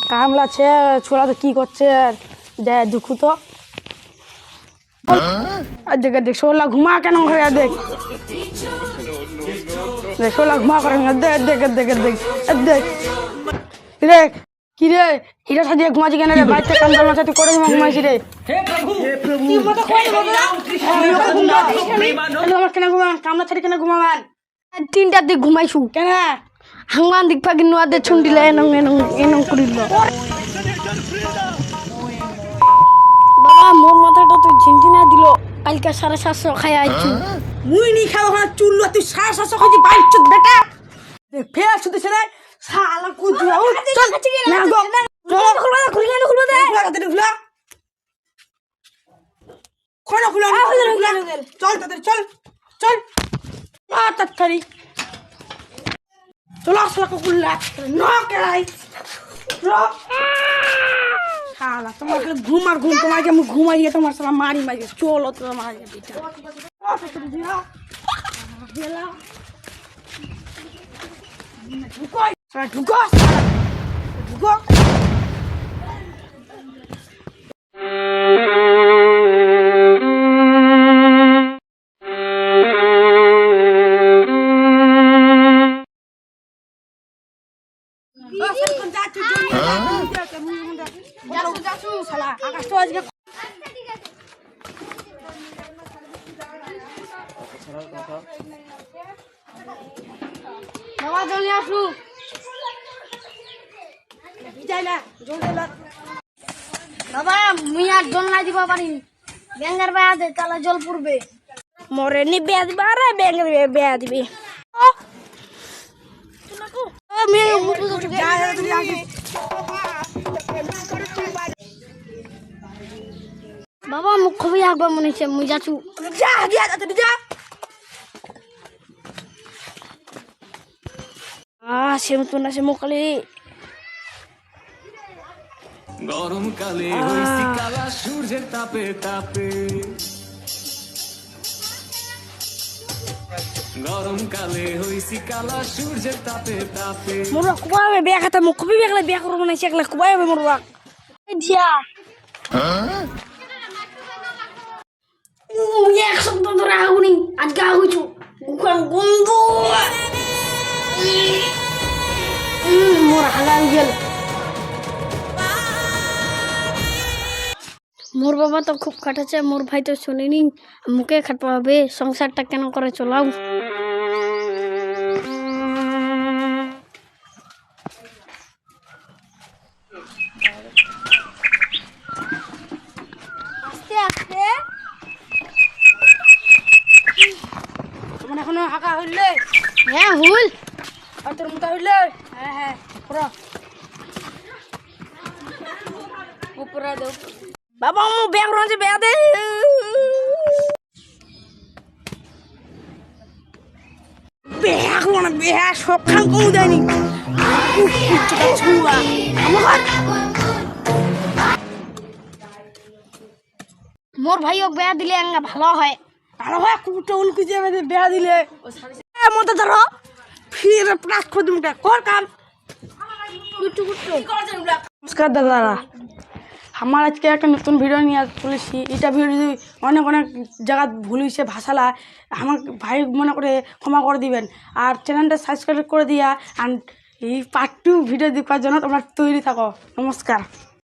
কামলাছে ছোড়া তো কি করছে দুঃখ তো দেখ দেখ শোলা ঘুমা কেন করে দেখ দেখ শোলা ঘুমা করে দেখ দেখ দেখ দেখ দেখ দেখ কি রে হিরা সাজিয়ে ঘুমাচ্ছি কেন রে বাড়িতে কাম কাম আছে তুই করে ঘুমাইছি রে আমার কেন ঘুমান কামলা ছাড়ি কেন ঘুমাবান 3টার দিক ঘুমাইছু কেন হাঙ্গান দিক ফাঁকি নোয়াদের ছুন্ডিলে এনং এনং এনং করিল বাবা মোর মাথাটা তুই ঝিনঝি না দিল কালকে 750 খাই আইছু মুই নি খাও না চুল্লু তুই 750 খাইছি বাইছ বেটা ফের শুধু ছেলে শালা কুজু চল না গো চল খুলবা দে খুলবা খুলো চল তাদের চল চল তাড়াতাড়ি চলো আসলা কুকুল্লা না কেলাই শালা তোমার ঘুম আর ঘুম তোমাকে আমি ঘুমাইয়ে তোমার শালা মারি মারি চলো তোমার মারি বেটা ঢুকো ঢুকো ঢুকো বাবা মুই আর জল না দিব পারি ব্যাঙ্গার বেয়া দে তাহলে জল পড়বে মরে নি বেয়া দিবে আরে ব্যাঙ্গার বেয়া দিবে বাবা মুখ খুবই আগবা মনে হচ্ছে মুই যাচ্ছু যা সে মতো না সে মুখালি গরমকালে হইছি কালা সূর্যের তাপে তাপে গরমকালে হইছি কালা সূর্যের তাপে তাপে মোরা কুবাবে বিয়া খাতা মুখ খুবই বেগলা বিয়া করব না সেগলা কুবাবে মোরা দিয়া এক সপ্তাহ ধরে আগুনি আজকে আগুছু মুখান গন্ধ মোরা হালাল গেল মোর বাবা তো খুব খাটাচ্ছে মোর ভাই তো শুনিনি মুখে খাটপাবে সংসারটা কেন করে চলাও আস্তে আস্তে তোমার এখনো হাঁকা হইলে হ্যাঁ হুল আর তোর মোটা হইলে হ্যাঁ হ্যাঁ উপরে দেও বাবা মু ব্যাগ রঞ্জে বেয়া দে ব্যাগ মানে ব্যাগ সব খান কমু দেয়নি মোর ভাইও বেয়া দিলে ভালো হয় কুকুরটা উনকু যে বেয়া দিলে মতো ধরো ফির প্লাস খোদুমটা কর কাম নমস্কার দাদারা আমার আজকে একটা নতুন ভিডিও নিয়ে চলেছি এটা ভিডিও যদি অনেক অনেক জায়গা ভুল হয়েছে ভাষালা আমার ভাই মনে করে ক্ষমা করে দিবেন আর চ্যানেলটা সাবস্ক্রাইব করে দিয়া আর এই পার্ট 2 ভিডিও দেখার জন্য তোমরা তৈরি থাকো নমস্কার।